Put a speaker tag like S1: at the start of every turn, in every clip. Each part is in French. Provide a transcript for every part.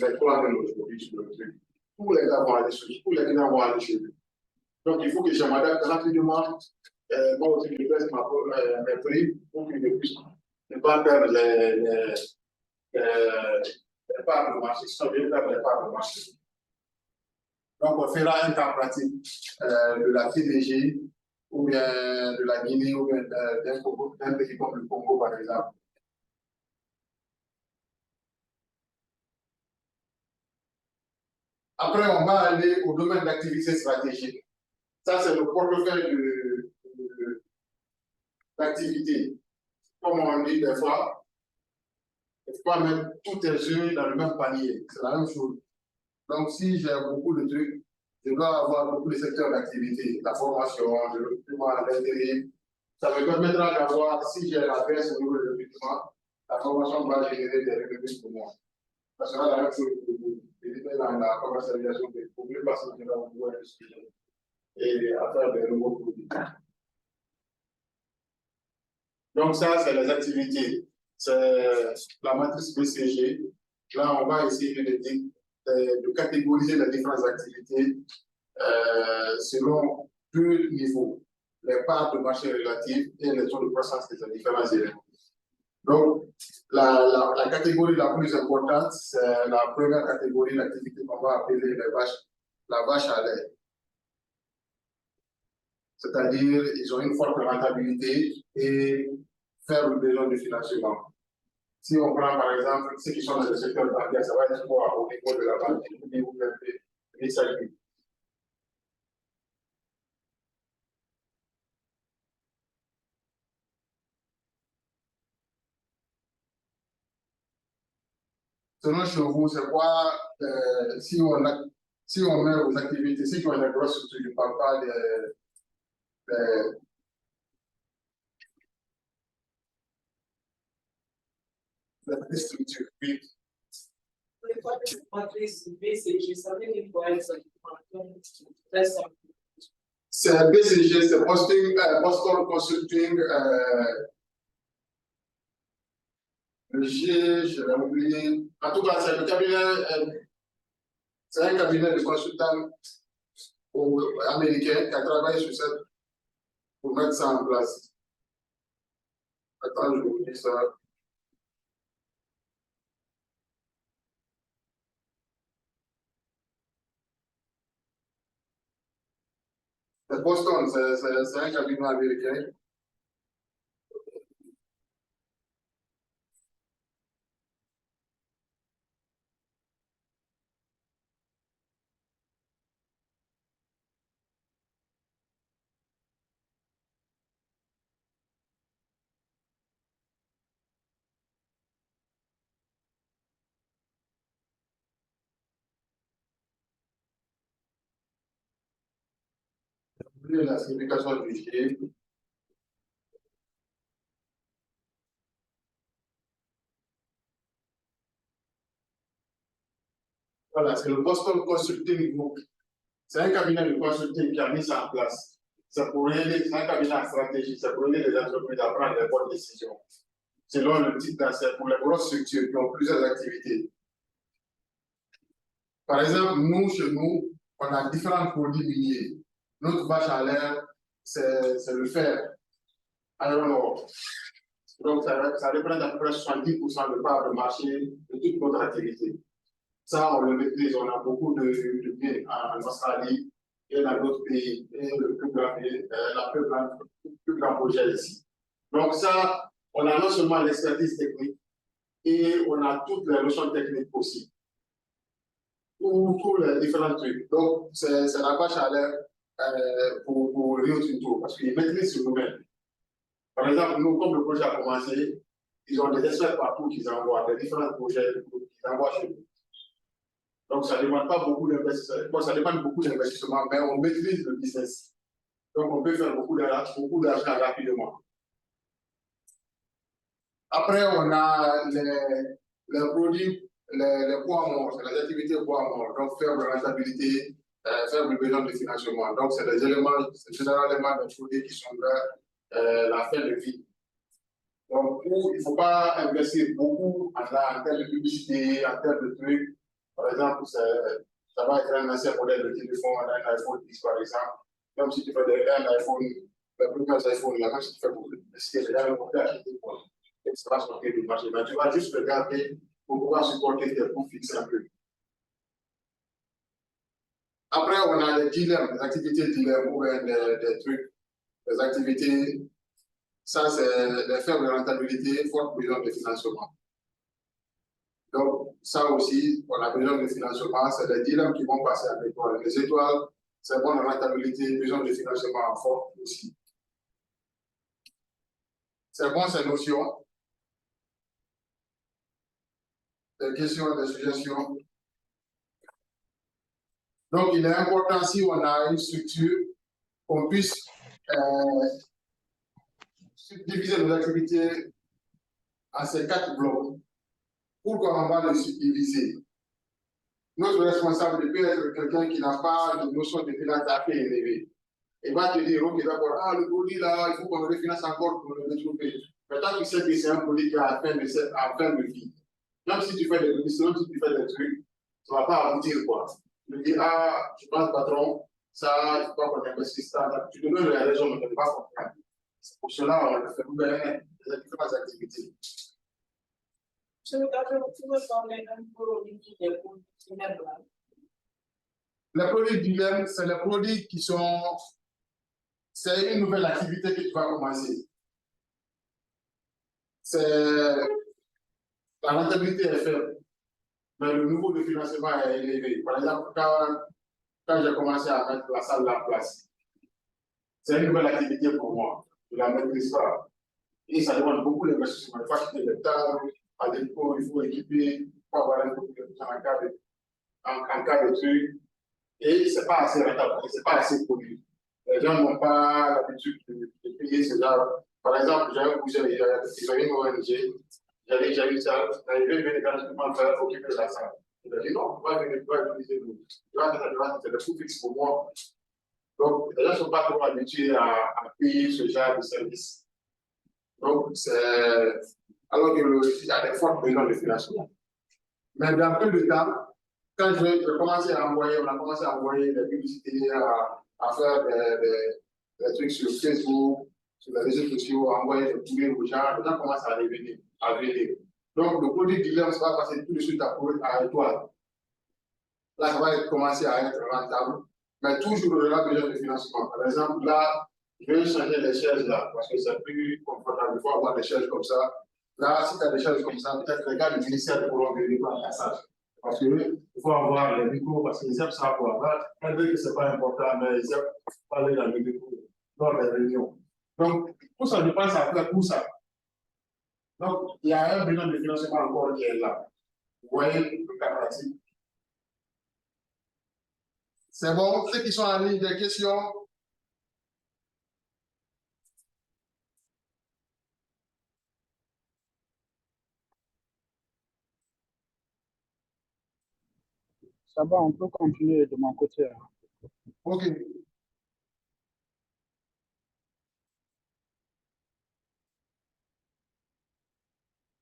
S1: les 3 000 aujourd'hui sur le truc. Pour les avoir des choses, pour les clients avoir des choses. Donc, il faut que je m'adapte rapidement au truc de baisse mes prix pour que je puisse ne pas perdre les parts de marché, sinon je vais perdre les parts de marché. Donc, on fera un cas pratique de la TDG ou bien de la Guinée ou bien d'un pays comme le Congo, par exemple. Après, on va aller au domaine d'activité stratégique. Ça, c'est le portefeuille d'activité. Comme on dit des fois, il ne faut pas mettre tous tes œufs dans le même panier. C'est la même chose. Donc, si j'ai beaucoup de trucs, je dois avoir beaucoup de secteurs d'activité, la formation, le recrutement, l'intérim. Ça me permettra d'avoir, si j'ai la baisse au niveau du recrutement, la formation va générer des revenus pour moi. Ça sera la même chose pour vous. Dans la commercialisation des produits, parce que je vais vous investir et à faire des nouveaux produits. Donc, ça, c'est les activités. C'est la matrice BCG. Là, on va essayer de catégoriser les différentes activités selon 2 niveaux, les parts de marché relatives et les taux de croissance des différents éléments. Donc, la catégorie la plus importante, c'est la première catégorie d'activité qu'on va appeler la vache à lait. C'est-à-dire, ils ont une forte rentabilité et faible besoin de financement. Si on prend par exemple ceux qui sont dans le secteur bancaire, ça va être quoi au niveau de la banque, au niveau de l'ISAG. Selon chez vous, c'est quoi, si on met aux activités, si on a des grosses structures, je ne parle pas des petites structures, oui. C'est BCG, c'est Boston Consulting, le G, je l'ai oublié. En tout cas, c'est le cabinet, c'est un cabinet de consultants américain qui a travaillé sur ça pour mettre ça en place. Attends, je vous dis ça. C'est Boston, c'est un cabinet américain. La signification du G. Voilà, c'est le Boston Consulting Group. C'est un cabinet de consulting qui a mis ça en place. C'est pour aider, c'est un cabinet en stratégie, c'est pour aider les entreprises à prendre les bonnes décisions. Selon le titre, c'est pour les grosses structures qui ont plusieurs activités. Par exemple, nous, chez nous, on a différents produits miniers. Notre vache à l'air, c'est le fer. Alors, donc, ça représente à peu près 70% de part de marché de toute notre activité. Ça, on le maîtrise. On a beaucoup de biens en Australie et dans d'autres pays. Et le plus grand projet ici. Donc, ça, on a non seulement l'expertise technique, et on a toutes les notions techniques aussi. Tous les différents trucs. Donc, c'est la vache à l'air pour Rio Tinto, parce qu'ils maîtrisent ce domaine. Par exemple, nous, comme le projet a commencé, ils ont des experts partout qu'ils envoient, des différents projets qu'ils envoient chez nous. Donc, ça ne demande pas beaucoup d'investissement. Bon, ça demande beaucoup d'investissement, mais on maîtrise le business. Donc, on peut faire beaucoup d'argent rapidement. Après, on a les produits, les poids morts, les activités poids morts, donc faible rentabilité, faible besoin de financement. Donc, c'est des éléments, c'est généralement des produits qui sont vers la fin de vie. Donc, il ne faut pas investir beaucoup en termes de publicité, en termes de trucs. exemple, ça va être un ancien modèle de téléphone, un iPhone X, par exemple. Même si tu fais un iPhone, le premier iPhone, là, même si tu fais beaucoup de publicité, les gens vont t'acheter quoi. Et ça va sortir du marché. Mais tu vas juste regarder pour pouvoir supporter tes coûts fixes un peu. Après, on a les dilemmes, les activités dilemmes ou des trucs, les activités, ça c'est les faibles rentabilités, forte besoin de financement. Donc, ça aussi, on a besoin de financement, c'est les dilemmes qui vont passer avec l'étoile. Les étoiles, c'est bonne rentabilité, besoin de financement fort aussi. C'est bon, ces notions. Des questions, des suggestions. Donc, il est important, si on a une structure, qu'on puisse subdiviser nos activités en ces 4 blocs. Pourquoi on va les subdiviser? Notre responsable peut être quelqu'un qui n'a pas de notion de finance assez élevée. Il va te dire, ok, d'accord, le produit là, il faut qu'on le refinance encore pour le retrouver. Mais tant que tu sais que c'est un produit qui est à fin de vie, même si tu fais des publicités, même si tu fais des trucs, ça ne va pas aboutir, quoi. Tu me dis, je pense, patron, ça, il ne faut pas qu'on investisse ça. Tu te donnes les raisons, mais tu ne peux pas comprendre. C'est pour cela on fait ouvrir les différentes activités. Les produits dilemme, c'est les produits qui sont. C'est une nouvelle activité que tu vas commencer. La rentabilité est faible, mais le niveau de financement est élevé. Par exemple, quand j'ai commencé à mettre la salle en place, c'est une nouvelle activité pour moi. Je ne la maîtrise pas. Et ça demande beaucoup d'investissement. Il faut acheter des tables, à des pots, il faut équiper, il faut avoir un peu en cas de truc. Et ce n'est pas assez rentable, ce n'est pas assez produit. Les gens n'ont pas l'habitude de payer ce genre. Par exemple, j'ai un cousin, ils ont une ONG, j'avais vu ça, j'arrivais venir gratuitement faire occuper la salle. Il a dit non, tu vas utiliser nous. C'est le coût fixe pour moi. Donc, les gens ne sont pas trop habitués à payer ce genre de service. Donc, alors qu'il y a des fortes besoins de financement. Mais dans peu de temps, quand j'ai commencé à envoyer, on a commencé à envoyer des publicités, à faire des trucs sur Facebook, sur les réseaux sociaux, à envoyer des courriers aux gens, les gens commencent à revenir, à venir. Donc, le produit dilemme, ça va passer tout de suite à étoile. Là, ça va commencer à être rentable, mais toujours on aura besoin de financement. Par exemple, là, je vais changer les chaises là, parce que c'est plus confortable. Il faut avoir des chaises comme ça. Là, si tu as des chaises comme ça, peut-être les gars du ministère pourront venir par passage. Parce qu'il faut avoir les micros, parce qu'ils aiment ça pour avoir. Malgré que ce n'est pas important, mais ils aiment parler dans le micro, dans les réunions. Donc, tout ça, je pense à faire tout ça. Donc, il y a un besoin de financement encore qui est là. Vous voyez le cas pratique. C'est bon, ceux qui sont en ligne, des questions?
S2: Ça va, on peut continuer de mon côté.
S1: OK.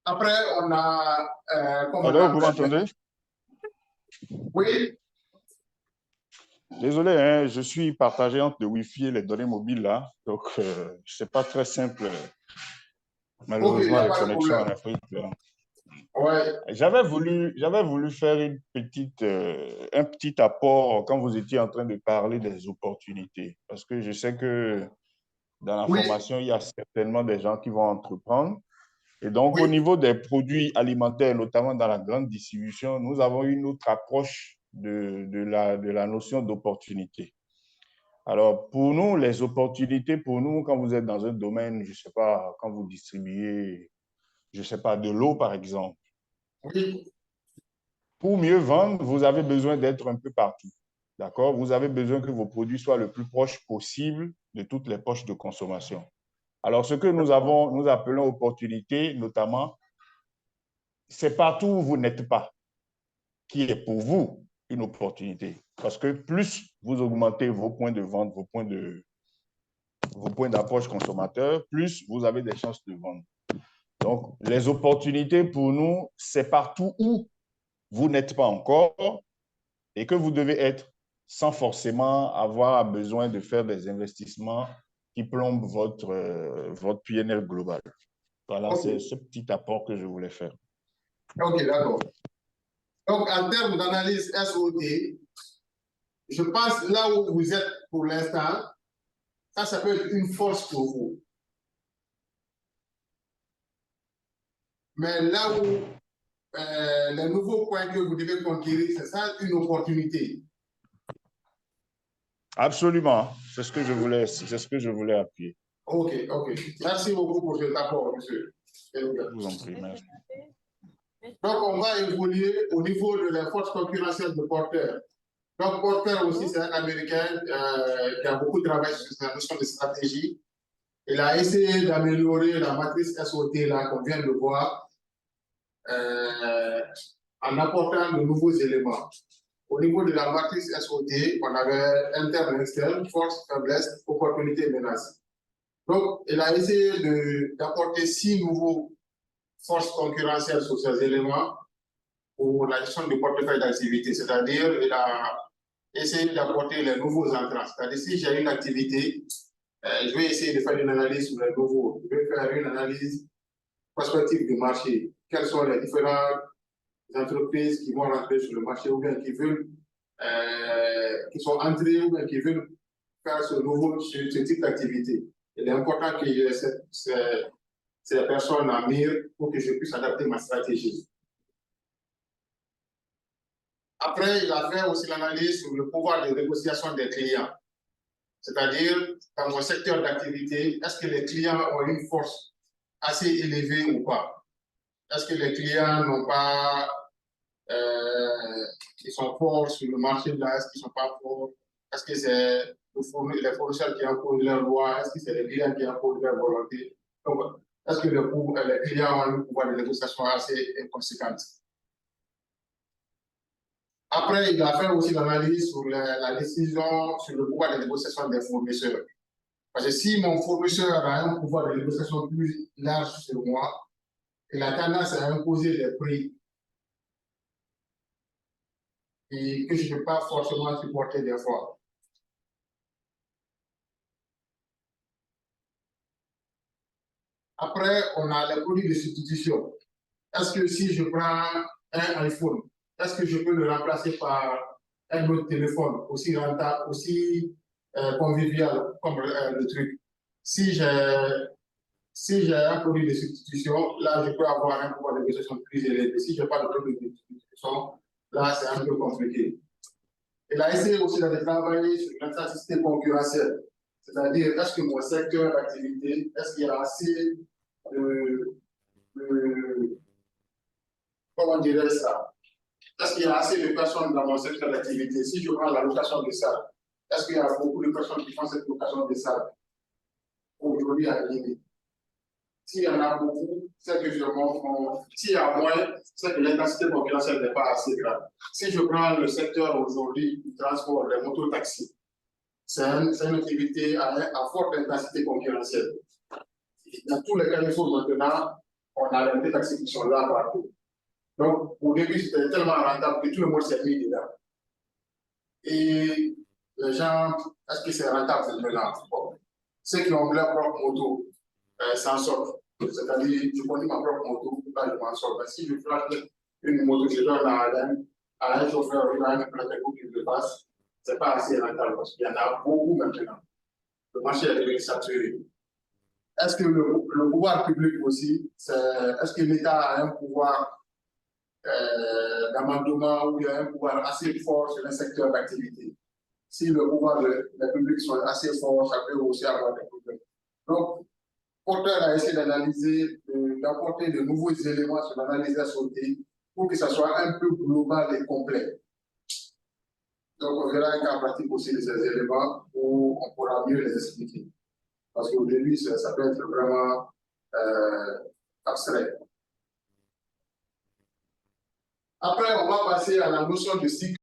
S1: Après, on a.
S3: Alors, vous m'entendez?
S1: Oui.
S3: Désolé, hein, je suis partagé entre le Wi-Fi et les données mobiles là. Donc, ce n'est pas très simple. Malheureusement, les connexions en Afrique.
S1: Ouais.
S3: J'avais voulu faire un petit apport quand vous étiez en train de parler des opportunités. Parce que je sais que dans la formation, il y a certainement des gens qui vont entreprendre. Et donc, au niveau des produits alimentaires, notamment dans la grande distribution, nous avons une autre approche de la notion d'opportunité. Alors, pour nous, les opportunités, pour nous, quand vous êtes dans un domaine, je ne sais pas, quand vous distribuez, je ne sais pas, de l'eau, par exemple.
S1: Oui.
S3: Pour mieux vendre, vous avez besoin d'être un peu partout. D'accord? Vous avez besoin que vos produits soient le plus proche possible de toutes les poches de consommation. Alors, ce que nous appelons opportunité, notamment, c'est partout où vous n'êtes pas, qui est pour vous une opportunité. Parce que plus vous augmentez vos points de vente, vos points d'approche consommateurs, plus vous avez des chances de vendre. Donc, les opportunités pour nous, c'est partout où vous n'êtes pas encore et que vous devez être sans forcément avoir besoin de faire des investissements qui plombent votre PNL global. Voilà,
S1: Okay.
S3: c'est ce petit apport que je voulais faire.
S1: Ok, d'accord. Donc, en termes d'analyse SOT, je pense là où vous êtes pour l'instant, ça peut être une force pour vous. Mais là où les nouveaux points que vous devez conquérir, c'est ça une opportunité.
S3: Absolument, c'est ce que je voulais appuyer.
S1: Ok, ok. Merci beaucoup pour cet apport, monsieur.
S3: Je vous en prie, merci.
S1: Donc, on va évoluer au niveau de la force concurrentielle de Porter. Donc, Porter aussi, c'est un Américain qui a beaucoup travaillé sur la notion de stratégie. Il a essayé d'améliorer la matrice SOT là qu'on vient de voir en apportant de nouveaux éléments. Au niveau de la matrice SOT, on avait interne et externe, force, faiblesse, opportunité, menace. Donc, il a essayé d'apporter 6 nouveaux forces concurrentielles sur ces éléments pour la gestion du portefeuille d'activité. C'est-à-dire, il a essayé d'apporter les nouveaux entrants. C'est-à-dire, si j'ai une activité, je vais essayer de faire une analyse sur les nouveaux. Je vais faire une analyse prospective du marché. Quelles sont les différentes entreprises qui vont rentrer sur le marché ou bien qui veulent, qui sont entrées ou bien qui veulent faire ce type d'activité. Il est important qu'il y ait ces personnes en mire pour que je puisse adapter ma stratégie. Après, il a fait aussi l'analyse sur le pouvoir de négociation des clients. C'est-à-dire, dans mon secteur d'activité, est-ce que les clients ont une force assez élevée ou pas? Est-ce que les clients n'ont pas, ils sont forts sur le marché là, est-ce qu'ils ne sont pas forts? Est-ce que c'est les fournisseurs qui imposent leur loi? Est-ce que c'est les clients qui imposent leur volonté? Donc, est-ce que les clients ont un pouvoir de négociation assez conséquent? Après, il a fait aussi l'analyse sur la décision sur le pouvoir de négociation des fournisseurs. Parce que si mon fournisseur a un pouvoir de négociation plus large sur moi, il a tendance à imposer des prix et que je ne peux pas forcément supporter des fois. Après, on a les produits de substitution. Est-ce que si je prends un iPhone, est-ce que je peux le remplacer par un autre téléphone aussi rentable, aussi convivial comme le truc? Si j'ai un produit de substitution, là, je peux avoir un pouvoir de négociation plus élevé. Si je n'ai pas de produit de substitution, là, c'est un peu compliqué. Il a essayé aussi de travailler sur l'intensité concurrentielle. C'est-à-dire, est-ce que mon secteur d'activité, est-ce qu'il y a assez comment dirais ça? Est-ce qu'il y a assez de personnes dans mon secteur d'activité? Si je prends la location de salles, est-ce qu'il y a beaucoup de personnes qui font cette location de salles aujourd'hui à Guinée? S'il y en a beaucoup, c'est que je montre. S'il y a moins, c'est que l'intensité concurrentielle n'est pas assez grande. Si je prends le secteur aujourd'hui du transport, les mototaxis, c'est une activité à forte intensité concurrentielle. Dans tous les carrefours maintenant, on a les mototaxis qui sont là partout. Donc, au début, c'était tellement rentable que tout le monde s'est mis dedans. Et les gens, est-ce que c'est rentable maintenant? Bon. Ceux qui ont leur propre moto s'en sortent. C'est-à-dire, je conduis ma propre moto, là, je m'en sors. Mais si je flash une moto, je donne à un chauffeur, il a un prêt-à-coup qui le passe, ce n'est pas assez rentable parce qu'il y en a beaucoup maintenant. Le marché est devenu saturé. Est-ce que le pouvoir public aussi, est-ce que l'État a un pouvoir d'amendement où il y a un pouvoir assez fort sur un secteur d'activité? Si le pouvoir des publics sont assez forts, ça peut aussi avoir des problèmes. Donc, Porter a essayé d'analyser, d'apporter de nouveaux éléments sur l'analyse SOT pour que ça soit un peu global et complet. Donc, on verra un cas pratique aussi de ces éléments où on pourra mieux les expliquer. Parce qu'au début, ça peut être vraiment abstrait. Après, on va passer à la notion de cycle